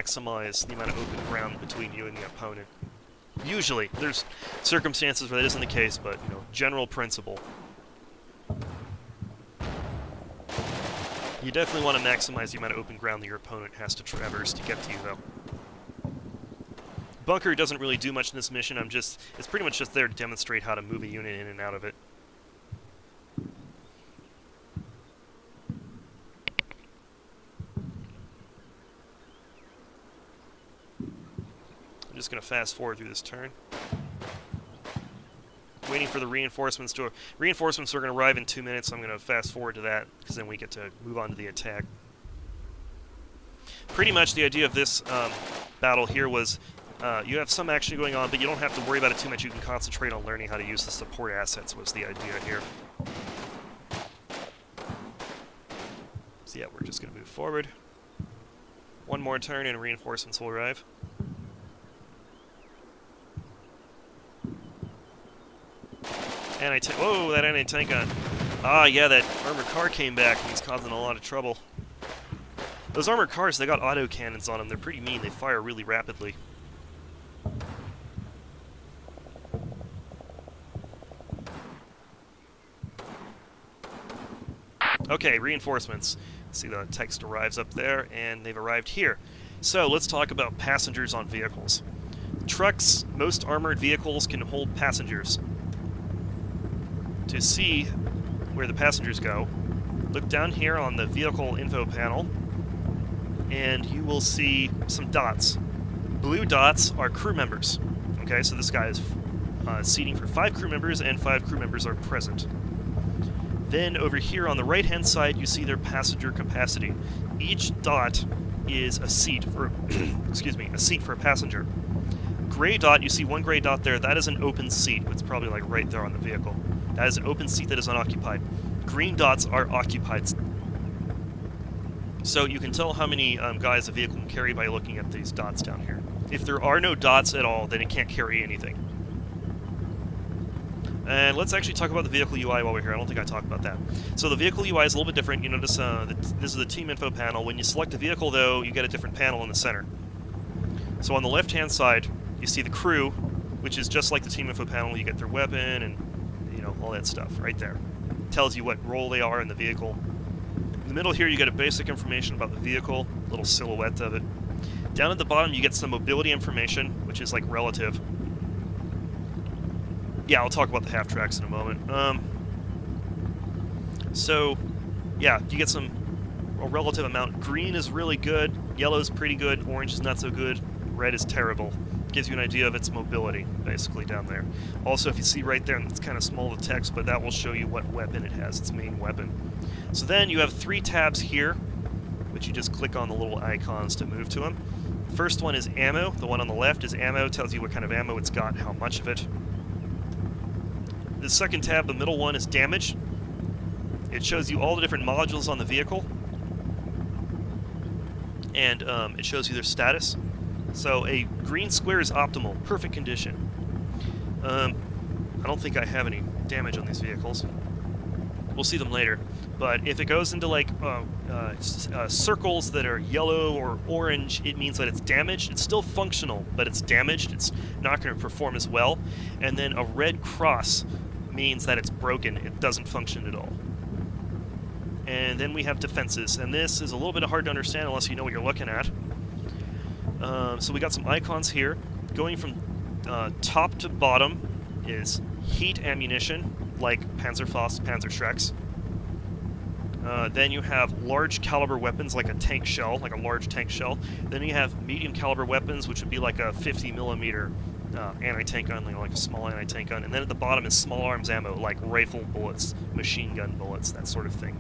maximize the amount of open ground between you and the opponent. Usually, there's circumstances where that isn't the case, but, you know, general principle. You definitely want to maximize the amount of open ground that your opponent has to traverse to get to you, though. Bunker doesn't really do much in this mission. It's pretty much just there to demonstrate how to move a unit in and out of it. I'm just going to fast forward through this turn. Waiting for the reinforcements to... Reinforcements are going to arrive in 2 minutes, so I'm going to fast forward to that, because then we get to move on to the attack. Pretty much the idea of this battle here was you have some action going on, but you don't have to worry about it too much. You can concentrate on learning how to use the support assets was the idea here. So yeah, we're just going to move forward. One more turn and reinforcements will arrive. Whoa, that anti-tank gun. Ah, yeah, that armored car came back and he's causing a lot of trouble. Those armored cars, they got autocannons on them. They're pretty mean. They fire really rapidly. Okay, reinforcements. See the text arrives up there, and they've arrived here. So, let's talk about passengers on vehicles. Trucks, most armored vehicles can hold passengers. To see where the passengers go, look down here on the vehicle info panel, and you will see some dots. Blue dots are crew members. Okay, so this guy is seating for 5 crew members, and 5 crew members are present. Then over here on the right-hand side, you see their passenger capacity. Each dot is a seat for, excuse me, a seat for a passenger. Gray dot, you see one gray dot there. That is an open seat. It's probably like right there on the vehicle. That is an open seat that is unoccupied. Green dots are occupied. So you can tell how many guys a vehicle can carry by looking at these dots down here. If there are no dots at all, then it can't carry anything. And let's actually talk about the vehicle UI while we're here. I don't think I talked about that. So the vehicle UI is a little bit different. You notice this is the team info panel. When you select a vehicle, though, you get a different panel in the center. So on the left-hand side, you see the crew, which is just like the team info panel. You get their weapon and, you know, all that stuff right there. It tells you what role they are in the vehicle. In the middle here, you get a basic information about the vehicle, a little silhouette of it. Down at the bottom, you get some mobility information, which is like relative. Yeah, I'll talk about the half tracks in a moment. So, yeah, you get a relative amount. Green is really good, yellow is pretty good, orange is not so good, red is terrible. Gives you an idea of its mobility, basically, down there. Also, if you see right there, and it's kind of small, the text, but that will show you what weapon it has, its main weapon. So then you have 3 tabs here, which you just click on the little icons to move to them. The first one is ammo. The one on the left is ammo, tells you what kind of ammo it's got, how much of it. The second tab, the middle one, is damage. It shows you all the different modules on the vehicle, and it shows you their status. So a green square is optimal, perfect condition. I don't think I have any damage on these vehicles. We'll see them later. But if it goes into like circles that are yellow or orange, it means that it's damaged. It's still functional, but it's damaged. It's not going to perform as well. And then a red cross means that it's broken. It doesn't function at all. And then we have defenses, and this is a little bit hard to understand unless you know what you're looking at. So we got some icons here. Going from top to bottom is heat ammunition, like Panzerfaust, Panzerschrecks. Then you have large caliber weapons like a tank shell, like a large tank shell. Then you have medium caliber weapons, which would be like a 50mm anti-tank gun, like a small anti-tank gun. And then at the bottom is small arms ammo, like rifle bullets, machine gun bullets, that sort of thing.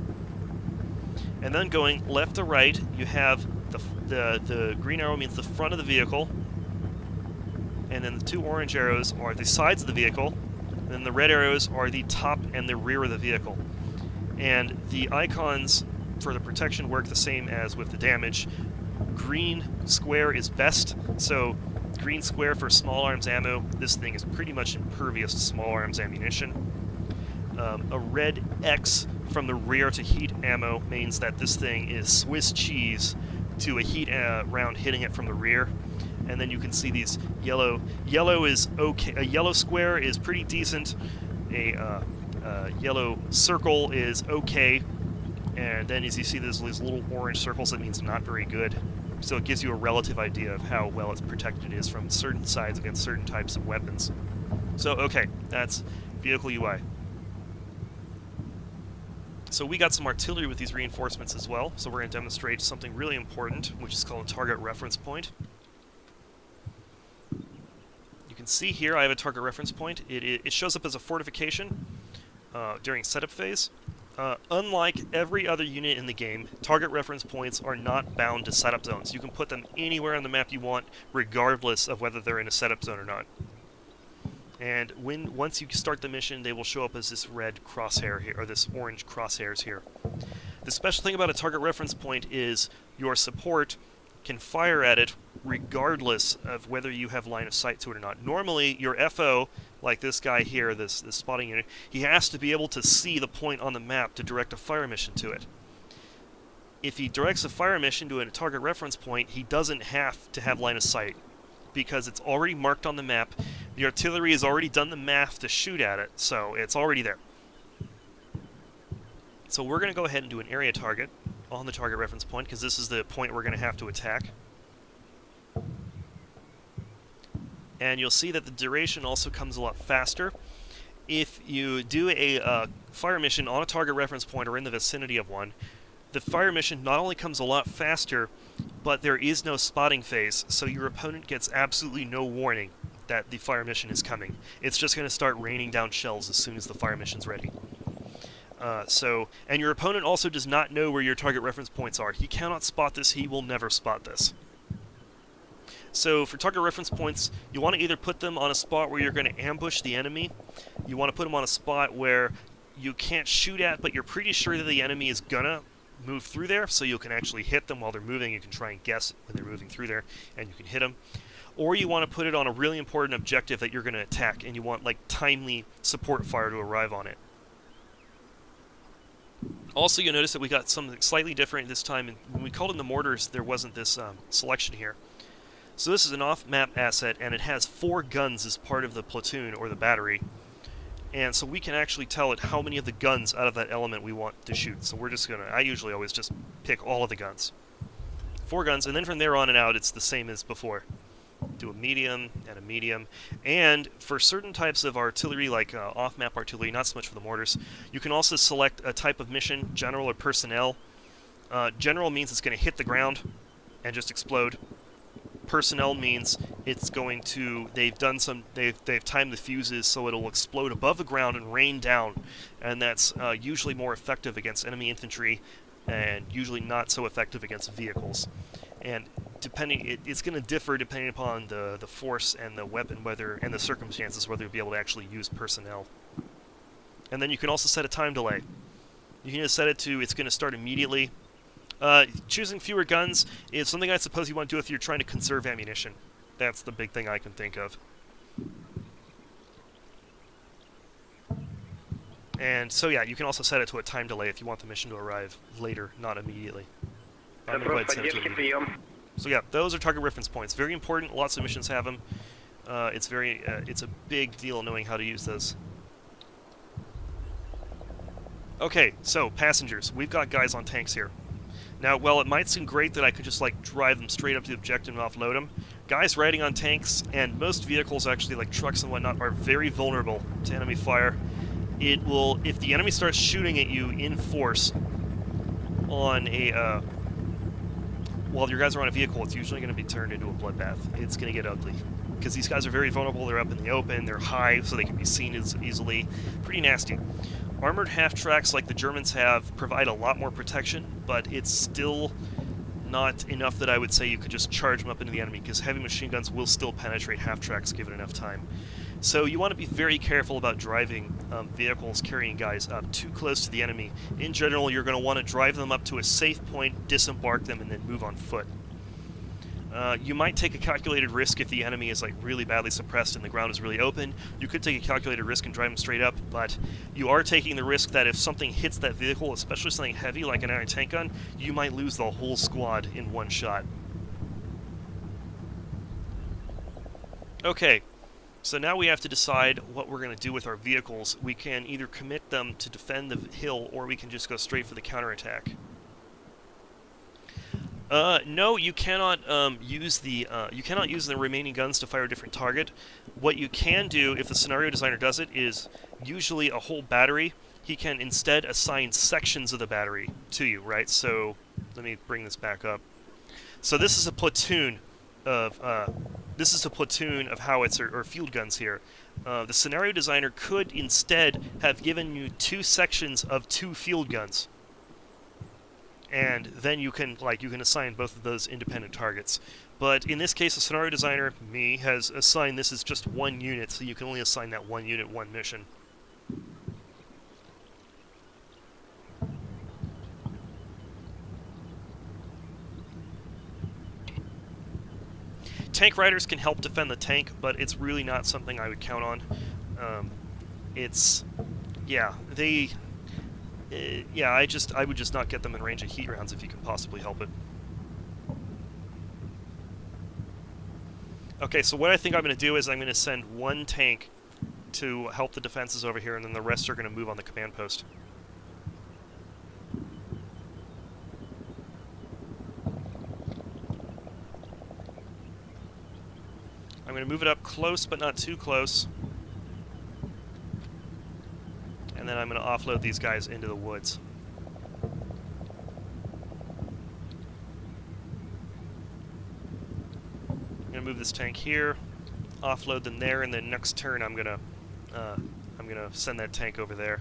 And then going left to right, you have the green arrow means the front of the vehicle, and then the 2 orange arrows are the sides of the vehicle, and then the red arrows are the top and the rear of the vehicle. And the icons for the protection work the same as with the damage. Green square is best, so green square for small arms ammo. This thing is pretty much impervious to small arms ammunition. A red X from the rear to heat ammo means that this thing is Swiss cheese to a heat round hitting it from the rear. And then you can see these yellow. Yellow is okay. A yellow square is pretty decent. A yellow circle is okay. And then as you see these little orange circles, that means not very good. So it gives you a relative idea of how well it's protected it is from certain sides against certain types of weapons. So, okay, that's vehicle UI. So we got some artillery with these reinforcements as well, so we're going to demonstrate something really important, which is called a target reference point. You can see here I have a target reference point. It shows up as a fortification during setup phase. Unlike every other unit in the game, target reference points are not bound to setup zones. You can put them anywhere on the map you want, regardless of whether they're in a setup zone or not. And once you start the mission, they will show up as this red crosshair here, or this orange crosshairs here. The special thing about a target reference point is your support can fire at it regardless of whether you have line of sight to it or not. Normally, your FO, like this guy here, this spotting unit, he has to be able to see the point on the map to direct a fire mission to it. If he directs a fire mission to a target reference point, he doesn't have to have line of sight, because it's already marked on the map. The artillery has already done the math to shoot at it, so it's already there. So we're going to go ahead and do an area target on the target reference point, because this is the point we're going to have to attack. And you'll see that the duration also comes a lot faster. If you do a fire mission on a target reference point or in the vicinity of one, the fire mission not only comes a lot faster, but there is no spotting phase, so your opponent gets absolutely no warning that the fire mission is coming. It's just going to start raining down shells as soon as the fire mission's ready. And your opponent also does not know where your target reference points are. He cannot spot this, he will never spot this. So for target reference points, you want to either put them on a spot where you're going to ambush the enemy, you want to put them on a spot where you can't shoot at, but you're pretty sure that the enemy is gonna move through there, so you can actually hit them while they're moving. You can try and guess when they're moving through there, and you can hit them. Or you want to put it on a really important objective that you're going to attack, and you want like timely support fire to arrive on it. Also, you'll notice that we got something slightly different this time. And when we called in the mortars, there wasn't this selection here. So this is an off-map asset, and it has 4 guns as part of the platoon or the battery. And so we can actually tell it how many of the guns out of that element we want to shoot. So we're just going to, I usually always just pick all of the guns. 4 guns, and then from there on and out, it's the same as before. Do a medium and a medium. And for certain types of artillery, like off-map artillery, not so much for the mortars, you can also select a type of mission, general or personnel. General means it's going to hit the ground and just explode. Personnel means it's going to, they've timed the fuses so it'll explode above the ground and rain down, and that's usually more effective against enemy infantry and usually not so effective against vehicles. And depending, it's going to differ depending upon the force and the weapon, and the circumstances, whether you'll be able to actually use personnel. And then you can also set a time delay. You can just set it to, it's going to start immediately. Choosing fewer guns is something I suppose you want to do if you're trying to conserve ammunition. That's the big thing I can think of. And so yeah, you can also set it to a time delay if you want the mission to arrive later, not immediately. I'm going to go ahead and set it to immediately. So yeah, those are target reference points. Very important, lots of missions have them. It's a big deal knowing how to use those. Okay, so passengers. We've got guys on tanks here. Now, while it might seem great that I could just like drive them straight up to the objective and offload them, guys riding on tanks, and most vehicles actually like trucks and whatnot, are very vulnerable to enemy fire. It will, if the enemy starts shooting at you in force on a, while your guys are on a vehicle, it's usually going to be turned into a bloodbath. It's going to get ugly. Because these guys are very vulnerable, they're up in the open, they're high, so they can be seen as easily. Pretty nasty. Armored half-tracks like the Germans have provide a lot more protection, but it's still not enough that I would say you could just charge them up into the enemy, because heavy machine guns will still penetrate half-tracks given enough time. So you want to be very careful about driving vehicles carrying guys up too close to the enemy. In general, you're going to want to drive them up to a safe point, disembark them, and then move on foot. You might take a calculated risk if the enemy is like really badly suppressed and the ground is really open. You could take a calculated risk and drive them straight up, but you are taking the risk that if something hits that vehicle, especially something heavy like an anti-tank gun, you might lose the whole squad in one shot. Okay, so now we have to decide what we're going to do with our vehicles. We can either commit them to defend the hill, or we can just go straight for the counterattack. No, you cannot use the remaining guns to fire a different target. What you can do, if the scenario designer does it, is usually a whole battery. He can instead assign sections of the battery to you, right? So let me bring this back up. So this is a platoon of howitzer or field guns here. The scenario designer could instead have given you 2 sections of 2 field guns. And then you can assign both of those independent targets. But in this case, the scenario designer, me, has assigned this as just 1 unit, so you can only assign that 1 unit, 1 mission. Tank riders can help defend the tank, but it's really not something I would count on. I would just not get them in range of heat rounds if you can possibly help it. Okay, so what I think I'm going to do is I'm going to send 1 tank to help the defenses over here, and then the rest are going to move on the command post. I'm going to move it up close, but not too close. And then I'm going to offload these guys into the woods. I'm going to move this tank here, offload them there, and then next turn I'm going to send that tank over there.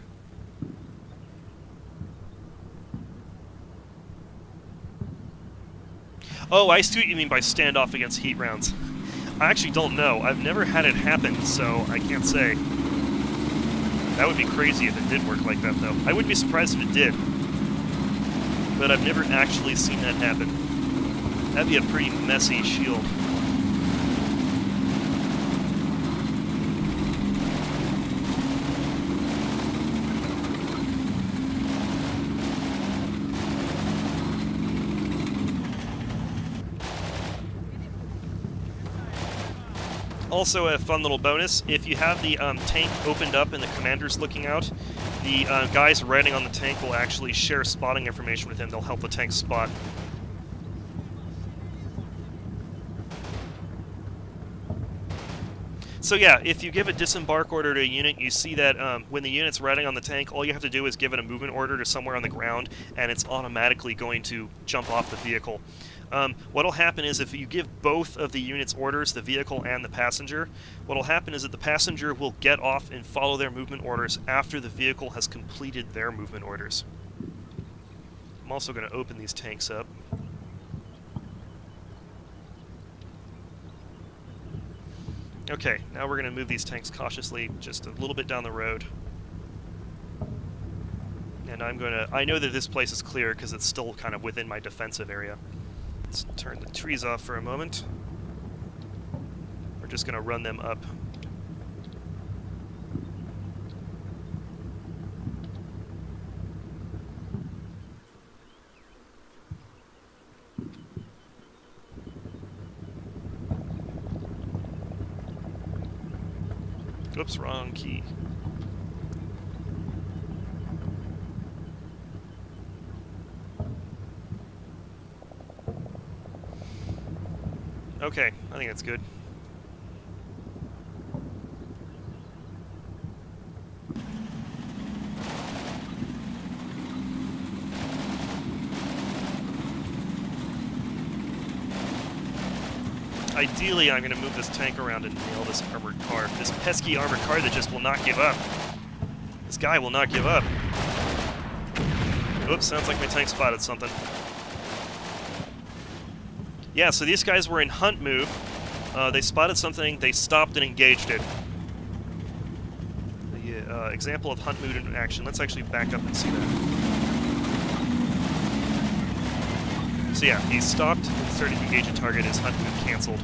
Oh, I see what you mean by standoff against heat rounds. I actually don't know. I've never had it happen, so I can't say. That would be crazy if it did work like that, though. I wouldn't be surprised if it did. But I've never actually seen that happen. That'd be a pretty messy shield. Also, a fun little bonus, if you have the tank opened up and the commander's looking out, the guys riding on the tank will actually share spotting information with him. They'll help the tank spot. So yeah, if you give a disembark order to a unit, you see that when the unit's riding on the tank, all you have to do is give it a movement order to somewhere on the ground, and it's automatically going to jump off the vehicle. What will happen is if you give both of the units orders, the vehicle and the passenger, what will happen is that the passenger will get off and follow their movement orders after the vehicle has completed their movement orders. I'm also going to open these tanks up. Okay, now we're going to move these tanks cautiously just a little bit down the road. And I know that this place is clear because it's still kind of within my defensive area. Let's turn the trees off for a moment. We're just going to run them up. Oops, wrong key. Okay, I think that's good. Ideally, I'm going to move this tank around and nail this armored car. This pesky armored car that just will not give up. This guy will not give up. Oops, sounds like my tank spotted something. Yeah, so these guys were in hunt move. They spotted something, they stopped and engaged it. The example of hunt move in action. Let's actually back up and see that. So yeah, he stopped and started to engage a target. His hunt moved canceled.